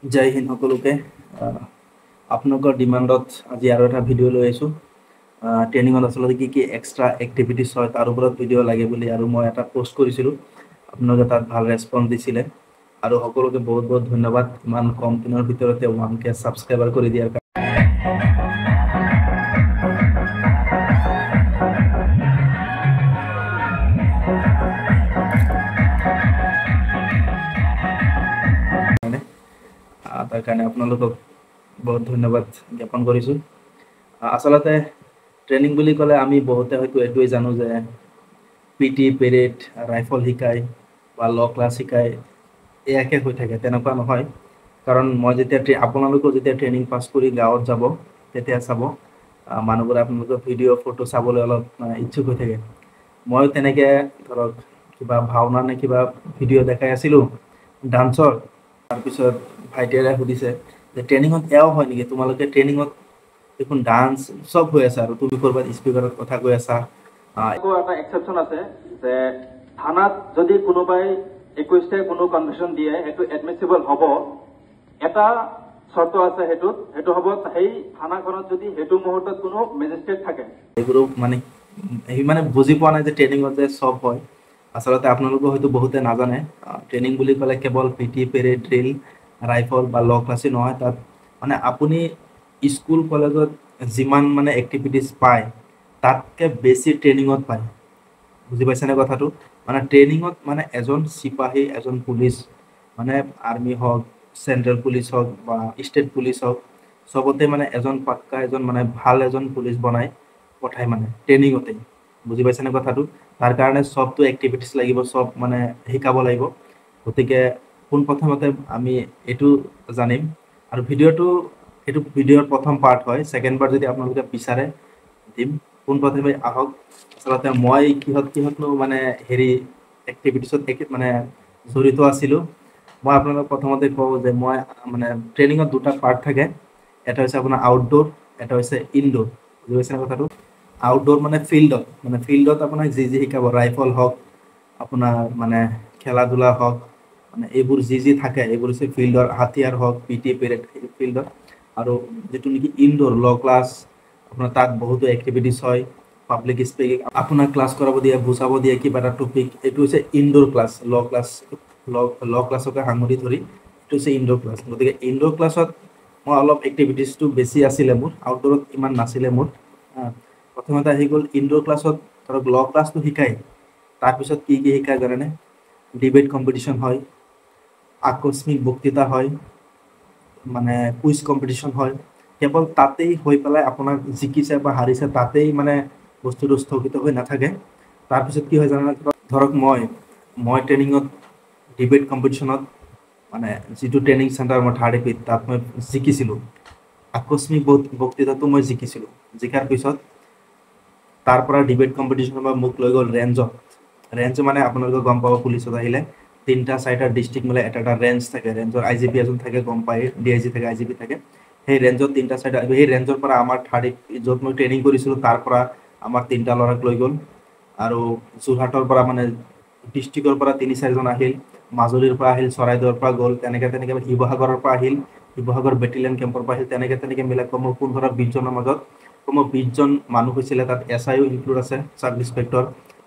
जय हिंद সকলোকে আপোনালোকৰ ডিমাণ্ডত আজি আৰু এটা ভিডিঅ' লৈ আহিছোঁ ট্ৰেইনিঙত আচলতে কি কি এক্সট্ৰা এক্টিভিটিছ হয় তাৰ ওপৰত ভিডিঅ' লাগে বুলি আৰু মই এটা পোষ্ট কৰিছিলোঁ আপোনালোকে তাত ভাল ৰেছপন্স দিছিলে আৰু সকলোকে বহুত বহুত ধন্যবাদ ইমান কম দিনৰ ভিতৰতে 1K ছাবস্ক্ৰাইবাৰ কৰি দিয়াৰ কাৰণে তাৰ কাৰণে আপোনালোকক বহুত ধন্যবাদ জ্ঞাপন কৰিছোঁ আচলতে ট্ৰেইনিং বুলি ক'লে আমি বহুতে হয়তো এইটোৱে জানো যে পিটি পেৰেড ৰাইফল শিকায় বা ল ক্লাছ শিকায় এয়াকে হৈ থাকে তেনেকুৱা নহয় কাৰণ মই যেতিয়া আপোনালোকেও যেতিয়া ট্ৰেইনিং পাছ কৰি গাঁৱত যাব তেতিয়া চাব মানুহবোৰে আপোনালোকৰ ভিডিঅ' ফটো চাবলৈ অলপ ইচ্ছুক হৈ থাকে ময়ো তেনেকৈ ধৰক কিবা ভাওনা নে কিবা ভিডিঅ' দেখাই আছিলোঁ ডান্সৰ তাৰপিছত ভাইটিয়ে সুধিছে যে ট্ৰেইনিঙত এয়াও হয় নেকি তোমালোকে ট্ৰেইনিঙত দেখোন ডান্স সব হৈ আছে আৰু তুমি ক'ৰবাত স্পীকাৰত কথা কৈ আছা আকৌ এটা এক্সেপশ্যন আছে যে থানাত যদি কোনোবাই 21 কোনো কনভিকশ্যন দিয়ে সেইটো এডমিছিবল হ'ব এটা শৰ্ত আছে সেইটো হ'ব সেই থানাখনত যদি সেইটো মুহূৰ্তত কোনো মেজিষ্ট্ৰেট থাকে এইবোৰো মানে বুজি পোৱা নাই যে ট্ৰেইনিঙত যে সব হয় আচলতে আপোনালোকে হয়তো বহুতে নাজানে ট্ৰেইনিং বুলি ক'লে কেৱল পিটি পেৰেড ড্ৰিল ৰাইফল বা ল ক্লাছেই নহয় তাত মানে আপুনি স্কুল কলেজত যিমান মানে এক্টিভিটিছ পায় তাতকৈ বেছি ট্ৰেইনিঙত পায় বুজি পাইছেনে কথাটো মানে ট্ৰেইনিঙত মানে এজন চিপাহী এজন পুলিচ মানে আৰ্মি হওক চেণ্ট্ৰেল পুলিচ হওক বা ষ্টেট পুলিচ হওক চবতে মানে এজন পাক্কা এজন মানে ভাল এজন পুলিচ বনাই পঠায় মানে ট্ৰেইনিঙতেই বুজি পাইছেনে কথাটো তাৰ কাৰণে সবটো এক্টিভিটিছ লাগিব সব মানে শিকাব লাগিব গতিকে পোনপ্ৰথমতে আমি এইটো জানিম আৰু এইটো ভিডিঅ'ৰ প্ৰথম পাৰ্ট হয় ছেকেণ্ড পাৰ্ট যদি আপোনালোকে বিচাৰে দিম পোনপ্ৰথমে আহক আচলতে মই কিহতনো মানে এক্টিভিটিছত মানে জড়িত আছিলোঁ মই আপোনালোকক প্ৰথমতে কওঁ যে মই মানে ট্ৰেইনিঙত দুটা পাৰ্ট থাকে এটা হৈছে আপোনাৰ আউটডোৰ এটা হৈছে ইনডোৰ বুজি পাইছেনে কথাটো আউটডোৰ মানে ফিল্ডত আপোনাক যি শিকাব ৰাইফল হওক আপোনাৰ মানে খেলা ধূলা হওক মানে এইবোৰ যি থাকে এইবোৰ হৈছে ফিল্ডৰ হাতিয়াৰ হওক পিটি পেৰেড ফিল্ডত আৰু যিটো নেকি ইনডোৰ ল ক্লাছ আপোনাৰ তাত বহুতো এক্টিভিটিছ হয় পাব্লিক স্পিকিং আপোনাক ক্লাছ কৰাব দিয়ে বুজাব দিয়ে কিবা এটা টপিক এইটো হৈছে ইনডোৰ ক্লাছ ল ক্লাছকে সাঙুৰি ধৰি এইটো হৈছে ইনডোৰ ক্লাছ গতিকে ইনডোৰ ক্লাছত মই অলপ এক্টিভিটিছটো বেছি আছিলে মোৰ আউটডোৰত ইমান নাছিলে মোৰ প্ৰথমতে আহি গ'ল ইনডোৰ ক্লাছত ধৰক ল ক্লাছটো শিকায় তাৰপিছত কি শিকায় জানেনে ডিবেট কম্পিটিশ্যন হয় আকস্মিক বক্তৃতা হয় মানে কুইজ কম্পিটিশ্যন হয় কেৱল তাতেই হৈ পেলাই আপোনাক জিকিছে বা হাৰিছে তাতেই মানে বস্তুটো স্থগিত হৈ নাথাকে তাৰপিছত কি হয় জানেনে ধৰক মই ট্ৰেইনিঙত ডিবেট কম্পিটিশ্যনত মানে যিটো ট্ৰেইনিং চেণ্টাৰ মই থাৰ্ড এপিত তাত মই জিকিছিলোঁ আকস্মিক বক্তৃতাটো মই জিকিছিলোঁ জিকাৰ পিছত তাৰ পৰা ডিবেট কম্পিটিশ্যনৰ পৰা মোক লৈ গ'ল ৰেঞ্জ মানে আপোনালোকে গম পাব পুলিচত আহিলে 3-4টা ডিষ্ট্ৰিক্ট মিলাই এটা ৰেঞ্জ থাকে ৰেঞ্জৰ IGP এজন থাকে গম পায় DIG থাকে IGP থাকে সেই ৰেঞ্জত 3-4টা সেই ৰেঞ্জৰ পৰা আমাৰ থাৰ্ড য'ত মই ট্ৰেইনিং কৰিছিলোঁ তাৰ পৰা আমাৰ 3টা ল'ৰাক লৈ গ'ল আৰু যোৰহাটৰ পৰা মানে ডিষ্ট্ৰিক্টৰ পৰা 3-4জন আহিল মাজুলীৰ পৰা আহিল চৰাইদেউৰ পৰা গ'ল তেনেকৈ শিৱসাগৰৰ পৰা আহিল শিৱসাগৰ বেটেলিয়ন কেম্পৰ পৰা আহিল তেনেকৈ মিলাই কমেও 15-20জনৰ মাজত কমেও 20জন মানুহ হৈছিলে তাত SIও ইনক্লুড আছে চাব ইন্সপেক্টৰ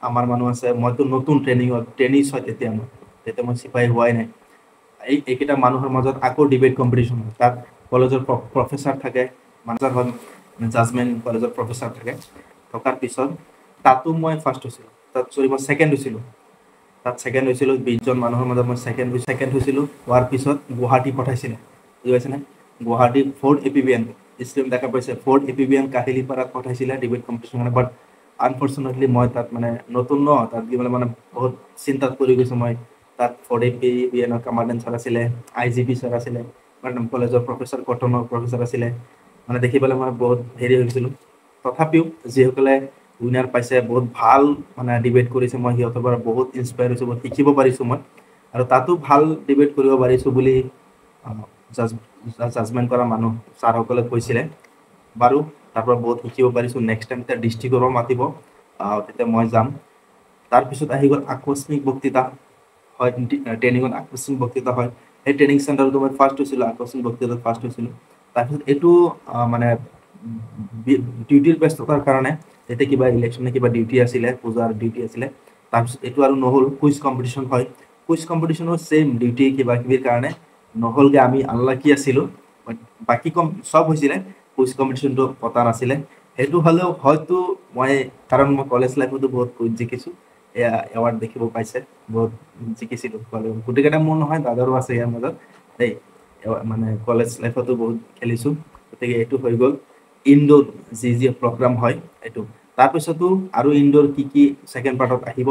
আমাৰ মানুহ আছে মইতো নতুন ট্ৰেইনিছ হয় তেতিয়া মই চিপাহী হোৱাই নাই এইকেইটা মানুহৰ মাজত আকৌ ডিবেট কম্পিটিশ্যন হয় তাত কলেজৰ প্ৰফেচাৰ থাকে মাষ্টাৰ হয় জাজমেণ্ট কলেজৰ প্ৰফেচাৰ থাকে থকাৰ পিছত তাতো মই ফাৰ্ষ্ট হৈছিলোঁ মই ছেকেণ্ড হৈছিলোঁ তাত ছেকেণ্ড হৈছিলোঁ 20জন মানুহৰ মাজত মই ছেকেণ্ড হৈছিলোঁ হোৱাৰ পিছত গুৱাহাটী পঠাইছিলে বুজি পাইছেনে গুৱাহাটী 4th APBN ষ্ট্ৰীম দেখা পাইছে 4th APBN কাহিলীপাৰাত পঠাইছিলে ডিবেট কম্পিটিশ্যন বাট আনফৰ্চুনেটলি মই তাত মানে নতুন তাত গৈ মানে বহুত চিন্তাত পৰি গৈছোঁ মই তাত 4th APBN কমাণ্ডেণ্ট ছাৰ আছিলে IGP ছাৰ আছিলে কলেজৰ প্ৰফেচাৰ কটনৰ প্ৰফেচাৰ আছিলে মানে দেখি পেলাই মই বহুত হৈছিলোঁ তথাপিও যিসকলে উইনাৰ পাইছে বহুত ভাল মানে ডিবেট কৰিছে মই সিহঁতৰ পৰা বহুত ইনস্পায়াৰ হৈছোঁ বহুত শিকিব পাৰিছোঁ মই আৰু তাতো ভাল ডিবেট কৰিব পাৰিছোঁ বুলি জাজমেণ্ট কৰা মানুহ ছাৰসকলে কৈছিলে বাৰু তাৰ পৰা বহুত শিকিব পাৰিছোঁ নেক্সট টাইম এতিয়া ডিষ্ট্ৰিক্টৰো মাতিব তেতিয়া মই যাম তাৰপিছত আহি গ'ল আকস্মিক বক্তৃতা হয় ট্ৰেইনিঙত আকস্মিক বক্তৃতা হয় সেই ট্ৰেইনিং চেণ্টাৰটো মই ফাৰ্ষ্ট হৈছিলোঁ, আকৰ্ষণ বক্তৃতাত ফাৰ্ষ্ট হৈছিলোঁ। তাৰপিছত এইটো মানে ডিউটিৰ ব্যস্ততাৰ কাৰণে, তেতিয়া কিবা ইলেকশ্যনে কিবা ডিউটি আছিলে, পূজাৰ ডিউটি আছিলে, তাৰপিছত এইটো আৰু নহ'ল। কুইজ কম্পিটিশ্যন হয়, কুইজ কম্পিটিশ্যনৰ ছেইম ডিউটি কিবা কিবিৰ কাৰণে নহ'লগৈ। আমি আনলাকি আছিলোঁ, বাকী চব হৈছিলে, কুইজ কম্পিটিশ্যনটো পতা নাছিলে। সেইটো হ'লেও হয়তো কাৰণ মই কলেজ লাইফতো বহুত কুইজ জিকিছোঁ, এয়া এৱাৰ্ড দেখিব পাইছে, বহুত জিকিছিলোঁ। গোটেইকেইটা মোৰ নহয়, দাদাৰো আছে ইয়াৰ মাজত দেই, মানে কলেজ লাইফতো বহুত খেলিছোঁ। গতিকে এইটো হৈ গ'ল ইনডোৰ যি প্ৰগ্ৰাম হয় এইটো। তাৰপিছতো আৰু ইনডোৰ কি কি ছেকেণ্ড পাৰ্টত আহিব।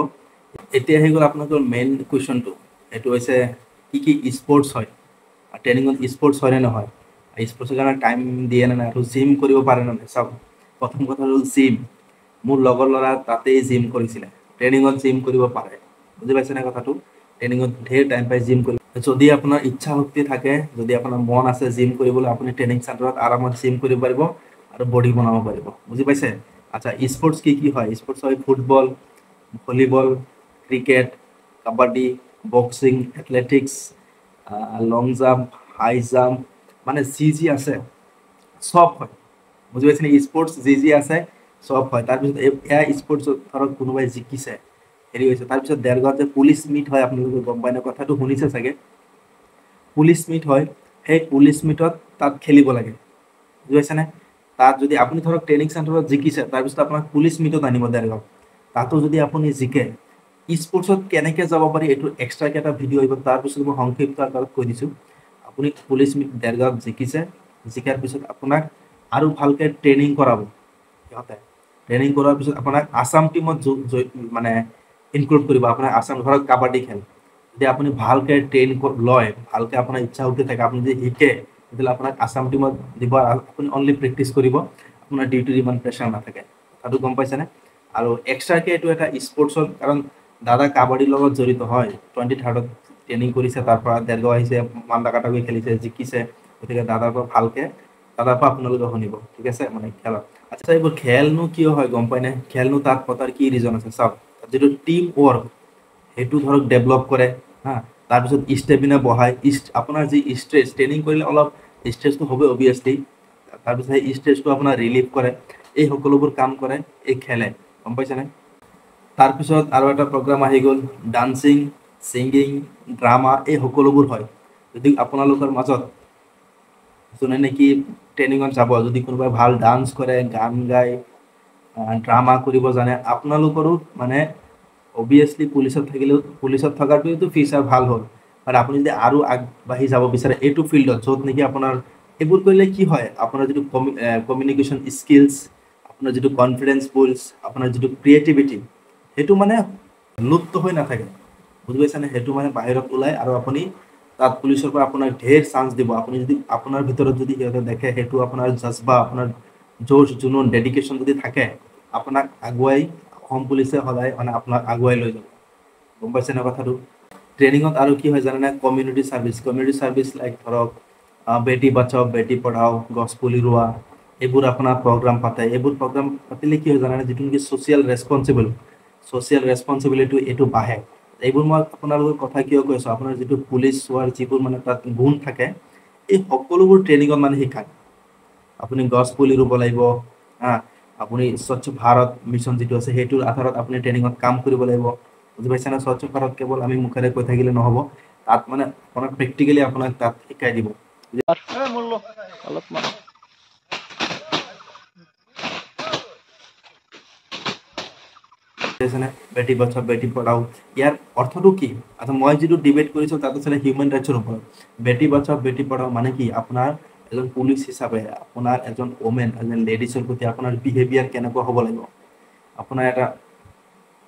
এতিয়া আহি গ'ল আপোনালোকৰ মেইন কুৱেশ্যনটো, সেইটো হৈছে কি কি স্পৰ্টছ হয়, ট্ৰেইনিঙত স্পৰ্টছ হয়নে নহয়, স্পৰ্টছৰ কাৰণে টাইম দিয়ে নে নাই, আৰু জিম কৰিব পাৰে নে নাই। চাওক, প্ৰথম কথা হ'ল জিম। মোৰ লগৰ ল'ৰা তাতেই জিম কৰিছিলে, ট্ৰেইনিঙত জিম কৰিব পাৰে, বুজি পাইছেনে কথাটো। ট্ৰেইনিঙত ঢেৰ টাইম পাই জিম কৰিব। যদি আপোনাৰ ইচ্ছা শক্তি থাকে, যদি আপোনাৰ মন আছে জিম কৰিবলৈ, আপুনি ট্ৰেইনিং চেণ্টাৰত আৰামত জিম কৰিব পাৰিব আৰু বডি বনাব পাৰিব, বুজি পাইছে। আচ্ছা, স্পৰ্টছ কি কি হয়? স্পৰ্টছ হয় football, volleyball, cricket, kabaddi, boxing, athletics, long jump, high jump, মানে যি আছে চব হয়, বুজি পাইছে নে। স্পৰ্টছ যি আছে চব হয়। তাৰপিছত এয়া স্পৰ্টছত ধৰক কোনোবাই জিকিছে, হেৰি হৈছে। তাৰপিছত দেৰগাঁৱত যে পুলিচ মিট হয়, আপোনালোকে গম পায় নে, কথাটো শুনিছে চাগে। পুলিচ মিট হয়, সেই পুলিচ মিটত তাত খেলিব লাগে, বুজি পাইছেনে। তাত যদি আপুনি ধৰক ট্ৰেইনিং চেণ্টাৰত জিকিছে, তাৰপিছত আপোনাক পুলিচ মিটত আনিব দেৰগাঁৱত, তাতো যদি আপুনি জিকে, স্পৰ্টছত কেনেকৈ যাব পাৰি এইটো এক্সট্ৰাকৈ এটা ভিডিঅ' আহিব। তাৰপিছত মই সংক্ষিপ্ত আকাৰত কৈ দিছোঁ। আপুনি পুলিচ মিট দেৰগাঁৱত জিকিছে, জিকাৰ পিছত আপোনাক আৰু ভালকৈ ট্ৰেইনিং কৰাব সিহঁতে। ট্ৰেইনিং কৰাৰ পিছত আপোনাক আছাম টীমত মানে ইনক্লুড কৰিব। আপোনাৰ আছাম, ধৰক কাবাডী খেল, যদি আপুনি ভালকৈ ট্ৰেইন লয়, ভালকৈ আপোনাৰ ইচ্ছা শক্তি থাকে, আপুনি যদি শিকে, তেতিয়াহ'লে আপোনাক আছাম টীমত দিব। আপুনি অনলি প্ৰেক্টিচ কৰিব, আপোনাৰ ডিউটিৰ ইমান প্ৰেছাৰ নাথাকে, কথাটো গম পাইছেনে। আৰু এক্সট্ৰাকৈ এইটো এটা স্পৰ্টছৰ, কাৰণ দাদা কাবাডীৰ লগত জড়িত হয়, 23rd ট্ৰেইনিং কৰিছে, তাৰপৰা দেৰগাঁও আহিছে, মান্দা কাটাগৈ খেলিছে, জিকিছে। গতিকে দাদাৰ পৰা ভালকৈ, দাদাৰ পৰা আপোনালোকে শুনিব, ঠিক আছে, মানে খেলত। আচ্ছা, এইবোৰ খেলনো কিয় হয় গম পায়নে? খেলনো তাত পতাৰ কি ৰিজন আছে চাওক। যিটো টিম ৱৰ্ক, সেইটো ধৰক ডেভেলপ কৰে, হা। তাৰপিছত ষ্টেমিনা বঢ়ায়, আপোনাৰ যি ষ্ট্ৰেছ, ট্ৰেইনিং কৰিলে অলপ ষ্ট্ৰেছটো হ'ব অভিয়াছলি। তাৰপিছত সেই ষ্ট্ৰেছটো আপোনাৰ ৰিলিভ কৰে, এই সকলোবোৰ কাম কৰে এই খেলে, গম পাইছেনে। তাৰপিছত আৰু এটা প্ৰগ্ৰাম আহি গ'ল, ডান্সিং, ছিংগিং, ড্ৰামা, এই সকলোবোৰ হয়। যদি আপোনালোকৰ মাজত যোনে নেকি ট্ৰেইনিঙত যাব, যদি কোনোবাই ভাল ডান্স কৰে, গান গায়, ড্ৰামা কৰিব জানে, আপোনালোকৰো মানে অভিয়াছলি পুলিচত থকাটোৱেতো ফিউচাৰ ভাল হ'ল। বাট আপুনি যদি আৰু আগবাঢ়ি যাব বিচাৰে এইটো ফিল্ডত, য'ত নেকি আপোনাৰ এইবোৰ কৰিলে কি হয়, আপোনাৰ যিটো কমিউনিকেশ্যন স্কিলছ, আপোনাৰ যিটো কনফিডেঞ্চ বুল্ডছ, আপোনাৰ যিটো ক্ৰিয়েটিভিটি, সেইটো মানে লুপ্ত হৈ নাথাকে, বুজি পাইছেনে। সেইটো মানে বাহিৰত ওলাই, আৰু আপুনি তাত পুলিচৰ পৰা আপোনাক ঢেৰ চান্স দিব। আপুনি যদি আপোনাৰ ভিতৰত যদি সিহঁতে দেখে, সেইটো আপোনাৰ জজ্বা, আপোনাৰ জোৰ জুনুন, ডেডিকেশ্যন যদি থাকে, আপোনাক আগুৱাই অসম পুলিচে সদায় মানে আপোনাক আগুৱাই লৈ যাব, গম পাইছেনে কথাটো। ট্ৰেইনিঙত আৰু কি হয় জানেনে? কমিউনিটি ছাৰ্ভিচ লাইক ধৰক বেটি বাচাও বেটি পঢ়াও, গছপুলি ৰোৱা, এইবোৰ আপোনাৰ প্ৰগ্ৰাম পাতে। এইবোৰ প্ৰগ্ৰাম পাতিলে কি হয় জানেনে? যিটো নেকি ছ'চিয়েল ৰেছপনচিবিলিটি, এইটো বাঢ়ে। এইবোৰ মই আপোনালোকৰ কথা কিয় কৈ আছোঁ, আপোনাৰ যিটো পুলিচ হোৱাৰ যিবোৰ মানে তাত গুণ থাকে, এই সকলোবোৰ ট্ৰেইনিঙত মানে শিকায়। আপুনি গছ পুলি ৰুব লাগিব, হা। আপুনি স্বচ্ছ ভাৰত মিছন যিটো আছে, সেইটোৰ আধাৰত আপুনি ট্ৰেইনিঙত কাম কৰিব লাগিব, বুজি পাইছে না। স্বচ্ছ ভাৰত কেৱল আমি মুখেৰে কৈ থাকিলে নহ'ব, তাত মানে আপোনাক প্ৰেক্টিকেলি আপোনাক তাত শিকাই দিব। অলপমান বেটি বচাও বেটি পঢ়াও, ইয়াৰ অৰ্থটো কি? আচ্ছা, মই যিটো ডিবেট কৰিছোঁ তাত আছিলে হিউমেন ৰাইটছৰ ওপৰত। বেটি বচাও বেটি পঢ়াও মানে কি? আপোনাৰ এজন পুলিচ হিচাপে, আপোনাৰ এজন ওমেন, এজন লেডিছৰ প্ৰতি আপোনাৰ বিহেভিয়াৰ কেনেকুৱা হ'ব লাগিব। আপোনাৰ এটা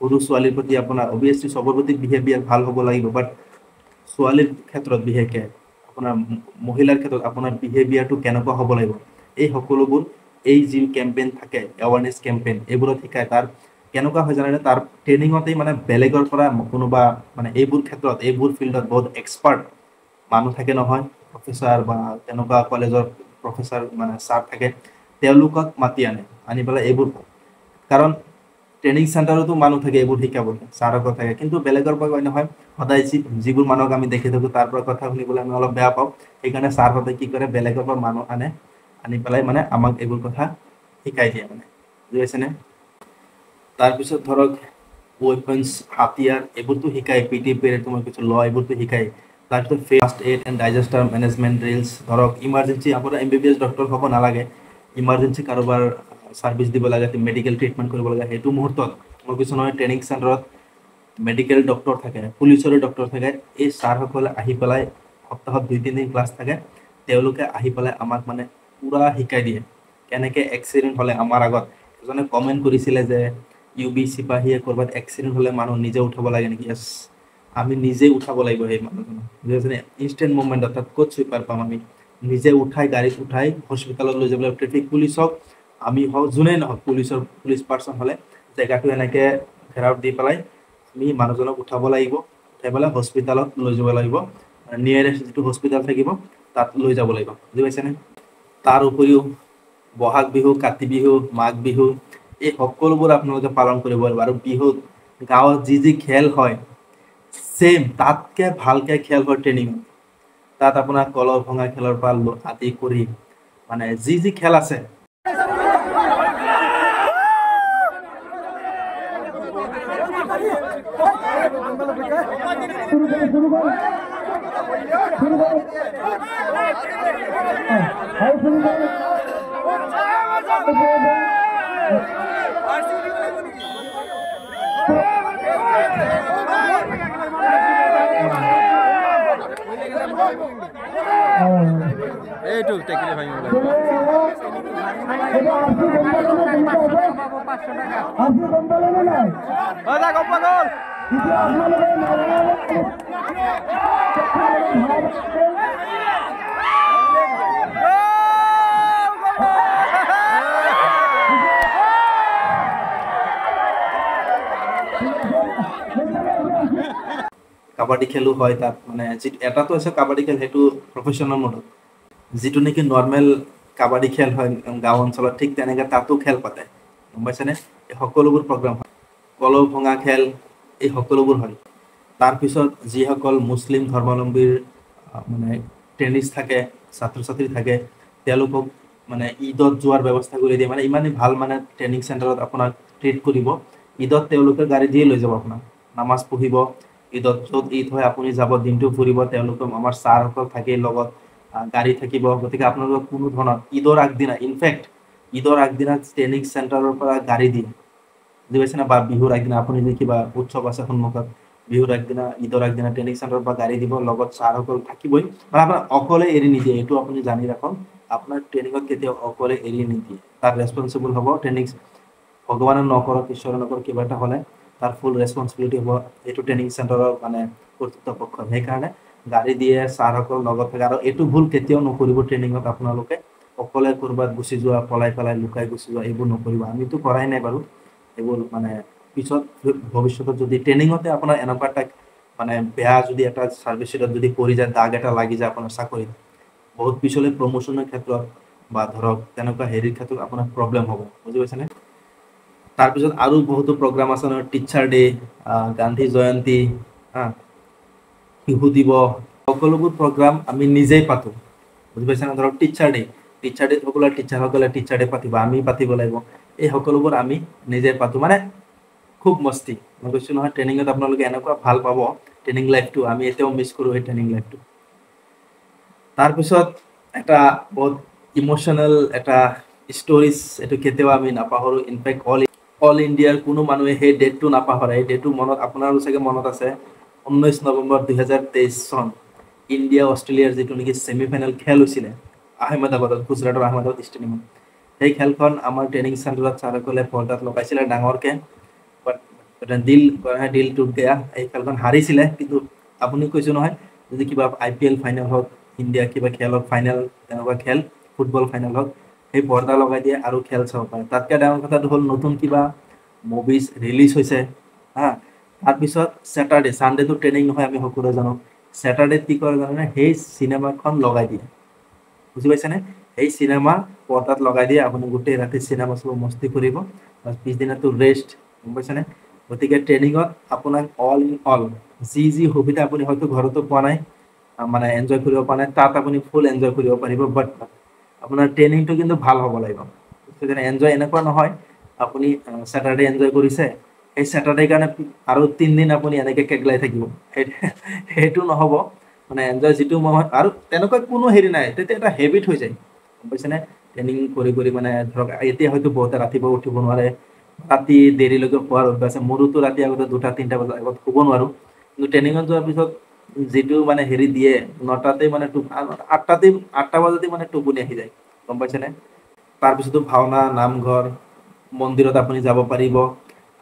সৰু ছোৱালীৰ প্ৰতি আপোনাৰ অভিয়াছলি চবৰ প্ৰতি বিহেভিয়াৰ ভাল হ'ব লাগিব, বাট ছোৱালীৰ ক্ষেত্ৰত বিশেষকৈ, আপোনাৰ মহিলাৰ ক্ষেত্ৰত আপোনাৰ বিহেভিয়াৰটো কেনেকুৱা হ'ব লাগিব, এই সকলোবোৰ এই যি কেম্পেইন থাকে, এৱাৰনেছ কেম্পেইন, এইবোৰত শিকায়। তাৰ কেনেকুৱা হয় জানেনে? তাৰ ট্ৰেইনিঙতেই মানে বেলেগৰ পৰা কোনোবা মানে এইবোৰ ক্ষেত্ৰত, এইবোৰ ফিল্ডত বহুত এক্সপাৰ্ট মানুহ থাকে নহয়, প্ৰফেচাৰ বা তেনেকুৱা কলেজৰ প্ৰফেচাৰ মানে ছাৰ থাকে, তেওঁলোকক মাতি আনি পেলাই এইবোৰ, কাৰণ ট্ৰেইনিং চেণ্টাৰতো মানুহ থাকে এইবোৰ শিকাবলৈ ছাৰকো থাকে, কিন্তু বেলেগৰ পৰা কয় নহয় সদায় যিবোৰ মানুহক আমি দেখি থাকোঁ তাৰ পৰা কথা শুনিবলৈ আমি অলপ বেয়া পাওঁ। সেইকাৰণে ছাৰহঁতে কি কৰে বেলেগৰ পৰা মানুহ আনি পেলাই মানে আমাক এইবোৰ কথা শিকাই দিয়ে মানে, বুজি পাইছেনে? তাৰপিছত ধৰক ৱেপন্স হাতিয়াৰ এইবোৰতো শিকায়, PT পিৰিয়ড তোমাৰ কিছু ল এইবোৰতো শিকায়। তাৰপিছত ফাৰ্ষ্ট এইড এণ্ড ডাইজাষ্টাৰ মেনেজমেণ্ট ড্ৰিলছ, ধৰক ইমাৰ্জেঞ্চি আপোনাৰ MBBS ডক্টৰ হ'ব নালাগে, ইমাৰ্জেঞ্চি কাৰোবাৰ ছাৰ্ভিচ দিব লাগে, মেডিকেল ট্ৰিটমেণ্ট কৰিব লাগে, সেইটো মুহূৰ্তত মই কিছু নহয় ট্ৰেইনিং চেণ্টাৰত মেডিকেল ডক্টৰ থাকে, পুলিচৰো ডক্টৰ থাকে, এই ছাৰসকলে আহি পেলাই সপ্তাহত 2-3 দিন ক্লাছ থাকে, তেওঁলোকে আহি পেলাই আমাক মানে পুৰা শিকাই দিয়ে কেনেকৈ এক্সিডেণ্ট হ'লে। আমাৰ আগত এজনে কমেণ্ট কৰিছিলে যে UB চিপাহীয়ে ক'ৰবাত এক্সিডেণ্ট হ'লে মানুহ নিজে উঠাব লাগে নেকি? য়েছ, আমি নিজে উঠাব লাগিব সেই মানুহজনক, বুজিছেনে? ইনষ্টেণ্ট মুভমেণ্টত তাত ক'ত চুইপাৰ পাম আমি, নিজে উঠাই গাড়ীত উঠাই হস্পিটেলত লৈ যাব লাগিব। ট্ৰেফিক পুলিচ হওক আমি হওক যোনেই নহওক, পুলিচ পাৰ্চন হ'লে জেগাটো এনেকৈ ঘেৰাও দি পেলাই আমি মানুহজনক উঠাব লাগিব, উঠাই পেলাই হস্পিটেলত লৈ যাব লাগিব, নিয়েৰেষ্ট যিটো হস্পিটেল থাকিব তাত লৈ যাব লাগিব, বুজি পাইছেনে? তাৰ উপৰিও বহাগ বিহু, কাতি বিহু, মাঘ বিহু এই সকলোবোৰ আপোনালোকে পালন কৰিব লাগিব। আৰু বিহুত গাঁৱত যি খেল হয় ছেম তাতকৈ ভালকৈ খেল হয় ট্ৰেইনিঙত। তাত আপোনাৰ কলহ ভঙা খেলৰ পৰা আদি কৰি মানে যি খেল আছে এইটো টেকিলে ভাঙিব কাবাডী খেলো হয় তাত, মানে এটাতো আছে কাবাডী খেল সেইটো প্ৰফেশ্যনেল মডত, যিটো নেকি নৰ্মেল কাবাডী খেল হয় গাঁও অঞ্চলত, ঠিক তেনেকৈ তাতো খেল পাতে, গম পাইছেনে? এই সকলোবোৰ প্ৰগ্ৰাম হয়, কলহ ভঙা খেল এই সকলোবোৰ হয়। তাৰপিছত যিসকল মুছলিম ধৰ্মাৱলম্বীৰ মানে ট্ৰেইনিজ থাকে, ছাত্ৰ ছাত্ৰী থাকে, তেওঁলোকক মানে ঈদত যোৱাৰ ব্যৱস্থা কৰি দিয়ে। মানে ইমানেই ভাল মানে ট্ৰেইনিং চেণ্টাৰত আপোনাক ট্ৰিট কৰিব, ঈদত তেওঁলোকে গাড়ী দিয়ে লৈ যাব আপোনাক, নামাজ পঢ়িব, ঈদত য'ত ঈদ হয় আপুনি যাব, দিনটো ফুৰিব, তেওঁলোকে আমাৰ ছাৰসকল থাকেই লগত, গাড়ী থাকিব। গতিকে আপোনালোকক কোনো ধৰণৰ ঈদৰ আগদিনা, ইনফেক্ট ঈদৰ আগদিনা ট্ৰেইনিং চেণ্টাৰৰ পৰা গাড়ী দিয়ে, বুজি পাইছেনে? বা বিহুৰ আগদিনা আপুনি যদি কিবা উৎসৱ আছে সন্মুখত, বিহুৰ আগদিনা ঈদৰ আগদিনা ট্ৰেইনিং চেণ্টাৰৰ পৰা গাড়ী দিব, লগত ছাৰসকল থাকিবই, মানে আপোনাক অকলে এৰি নিদিয়ে। এইটো আপুনি জানি ৰাখক, আপোনাৰ ট্ৰেইনিঙত কেতিয়াও অকলে এৰি নিদিয়ে, তাৰ ৰেচপনচিবল হ'ব ট্ৰেইনিং, ভগৱানে নকৰক ঈশ্বৰে নকৰক কিবা এটা হ'লে তাৰ ফুল ৰেচপনচিবিলিটি হ'ব এইটো ট্ৰেইনিং চেণ্টাৰৰ মানে কৰ্তৃপক্ষৰ। সেইকাৰণে গাড়ী দিয়ে, ছাৰসকল লগত থাকে। আৰু এইটো ভুল কেতিয়াও নকৰিব ট্ৰেইনিঙত, আপোনালোকে অকলে ক'ৰবাত গুচি যোৱা, পলাই পেলাই লুকাই গুচি যোৱা, এইবোৰ নকৰিব। আমিতো কৰাই নাই বাৰু এইবোৰ, মানে পিছত ভৱিষ্যতত যদি ট্ৰেইনিঙতে আপোনাৰ এনেকুৱা এটা মানে বেয়া যদি এটা ছাৰ্ভিচ ছিটত যদি পৰি যায়, দাগ এটা লাগি যায় আপোনাৰ চাকৰিত, বহুত পিছলৈ প্ৰমোশ্যনৰ ক্ষেত্ৰত বা ধৰক তেনেকুৱা হেৰিৰ ক্ষেত্ৰত আপোনাৰ প্ৰব্লেম হ'ব, বুজি পাইছেনে? তাৰপিছত আৰু বহুতো প্ৰগ্ৰাম আছে নহয়, টিচাৰ ডে, গান্ধী জয়ন্তী, শিশু দিৱস, সকলোবোৰ প্ৰগ্ৰাম আমি নিজেই পাতোঁ, বুজি পাইছেনে? ধৰক টিচাৰ ডে সকলো টিচাৰসকলে টিচাৰ ডে পাতিব, আমি পাতিব লাগিব, এই সকলোবোৰ আমি নিজে পাতোঁ। মানে খুব মস্তি, মই কৈছোঁ নহয় ট্ৰেইনিঙত আপোনালোকে এনেকুৱা ভাল পাব ট্ৰেইনিং লাইফটো, আমি এতিয়াও মিছ কৰোঁ সেই ট্ৰেইনিং লাইফটো। তাৰপিছত এটা বহুত ইম'শ্যনেল এটা ষ্টৰিজ, এইটো কেতিয়াও আমি নাপাহৰোঁ। ইনফেক্ট অল ইণ্ডিয়াৰ কোনো মানুহে সেই ডেটটো নাপাহৰে। এই ডেটটো মনত, আপোনাৰো চাগে মনত আছে, 19 নৱেম্বৰ 2023 চন, ইণ্ডিয়া অষ্ট্ৰেলিয়াৰ যিটো নেকি ছেমিফাইনেল খেল হৈছিলে আহমেদাবাদত, গুজৰাটৰ আহমেদাবাদ ষ্টেডিয়ামত। সেই খেলখন আমাৰ ট্ৰেইনিং চেণ্টাৰত ছাৰসকলে পৰ্দাত লগাইছিলে ডাঙৰকৈ, বাট দিল টুট গয়া, এই খেলখন হাৰিছিলে। কিন্তু আপুনি কৈছোঁ নহয়, যদি কিবা IPL ফাইনেল হওক, ইণ্ডিয়া কিবা খেল হওক, ফাইনেল তেনেকুৱা খেল, ফুটবল ফাইনেল হওক, সেই পৰ্দা লগাই দিয়ে আৰু খেল চাব পাৰে। তাতকৈ ডাঙৰ কথাটো হ'ল নতুন কিবা মুভিজ ৰিলিজ হৈছে, তাৰপিছত ছানডেটো ট্ৰেইনিং নহয়, আমি সকলোৱে জানো। ছেটাৰডেত কি কৰে জানেনে? সেই চিনেমাখন লগাই দিয়ে, বুজি পাইছেনে? সেই চিনেমা পৰ্দাত লগাই দিয়ে, আপুনি গোটেই ৰাতি চিনেমা চাব, মস্তি কৰিব, পিছদিনাটো ৰেষ্ট, গম পাইছেনে গতিকে ট্ৰেইনিঙত আপোনাক অল ইন অল যি সুবিধা আপুনি হয়তো ঘৰতো পোৱা নাই মানে এনজয় কৰিব পৰা নাই তাত আপুনি ফুল এনজয় কৰিব পাৰিব বাট আপোনাৰ ট্ৰেইনিংটো কিন্তু ভাল হ'ব লাগিব যেনে এনজয় এনেকুৱা নহয় আপুনি ছেটাৰডে এনজয় কৰিছে এই ছেটাৰডে কাৰণে আৰু 3 দিন আপুনি এনেকে কেগলাই থাকিব সেইটো নহ'ব মানে এনজয় যিটো মই আৰু তেনেকুৱা কোনো হেৰি নাই তেতিয়া এটা হেবিট হৈ যায় গম পাইছেনে ট্ৰেইনিং কৰি মানে ধৰক এতিয়া হয়তো বহুতে ৰাতিপুৱা উঠিব নোৱাৰে ৰাতি দেৰিলৈকে শুৱাৰ অভ্যাস আছে মোৰোতো ৰাতি আগতে 2টা-3টা বজাত আগত শুব নোৱাৰোঁ কিন্তু ট্ৰেইনিঙত যোৱাৰ পিছত যিটো মানে হেৰি দিয়ে 9টাতে মানে 8টা বজাতে মানে টোপনি আহি যায় গম পাইছেনে তাৰপিছতো ভাওনা নামঘৰ মন্দিৰত আপুনি যাব পাৰিব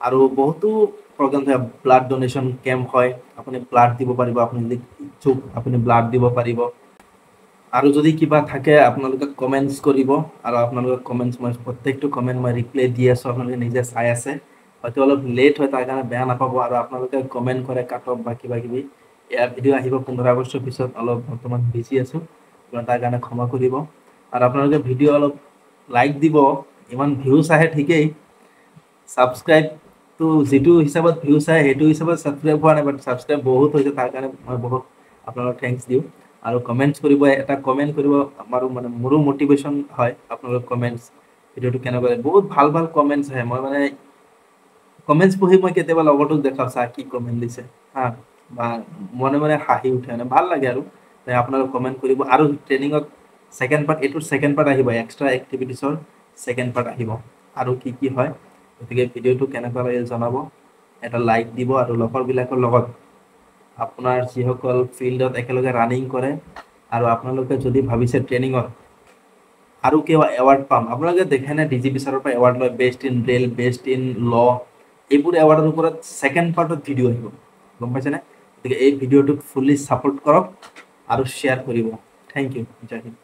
আৰু বহুতো প্ৰগ্ৰাম থাকে ব্লাড ডোনেশ্যন কেম্প হয় আপুনি ব্লাড দিব পাৰিব আপুনি যদি ইচ্ছুক আপুনি ব্লাড দিব পাৰিব আৰু যদি কিবা থাকে আপোনালোকে কমেণ্টছ কৰিব আৰু আপোনালোকে কমেণ্টছ মই প্ৰত্যেকটো কমেণ্ট মই ৰিপ্লাই দি আছোঁ আপোনালোকে নিজে চাই আছে হয়তো অলপ লেট হয় তাৰ কাৰণে বেয়া নাপাব আৰু আপোনালোকে কমেণ্ট কৰে কাটক বা কিবা কিবি ইয়াৰ ভিডিঅ' আহিব 15 আগষ্টৰ পিছত অলপ বৰ্তমান বিজি আছোঁ তাৰ কাৰণে ক্ষমা কৰিব আৰু আপোনালোকে ভিডিঅ' অলপ লাইক দিব ইমান ভিউজ আহে ঠিকেই ছাবস্ক্ৰাইবটো যিটো হিচাপত ভিউজ আহে সেইটো হিচাপত ছাবস্ক্ৰাইব হোৱা নাই বাট ছাবস্ক্ৰাইব বহুত হৈছে তাৰ কাৰণে মই বহুত আপোনালোকক থেংকছ দিওঁ আৰু কমেণ্টছ কৰিব এটা কমেণ্ট কৰিব আমাৰো মানে মোৰো মটিভেশ্যন হয় আপোনালোকৰ কমেণ্টছ ভিডিঅ'টো কেনেকুৱা বহুত ভাল ভাল কমেণ্টছ আহে মই মানে কমেণ্টছ পঢ়ি মই কেতিয়াবা লগৰটোক দেখাওঁ চা কি কমেণ্ট দিছে হা বা মনে মনে হাঁহি উঠে মানে ভাল লাগে আৰু আপোনালোকে কমেণ্ট কৰিব আৰু ট্ৰেইনিঙত ছেকেণ্ড পাৰ্ট এইটোৰ ছেকেণ্ড পাৰ্ট আহিব এক্সট্ৰা এক্টিভিটিছৰ ছেকেণ্ড পাৰ্ট আহিব আৰু কি হয় গতিকে ভিডিঅ'টো কেনেকুৱা লাগিল জনাব এটা লাইক দিব আৰু লগৰবিলাকৰ লগত আপোনাৰ যিসকল ফিল্ডত একেলগে ৰানিং কৰে আৰু আপোনালোকে যদি ভাবিছে ট্ৰেইনিঙত আৰু কিবা এৱাৰ্ড পাম আপোনালোকে দেখে নে ডিজি বিচাৰৰ পৰা এৱাৰ্ড লয় best in real best in law এইবোৰ এৱাৰ্ডৰ ওপৰত ছেকেণ্ড পাৰ্টত ভিডিঅ' আহিব গম পাইছেনে গতিকে এই ভিডিঅ'টোক ফুল্লি ছাপোৰ্ট কৰক আৰু শ্বেয়াৰ কৰিব থেংক ইউ জয় হিন্দ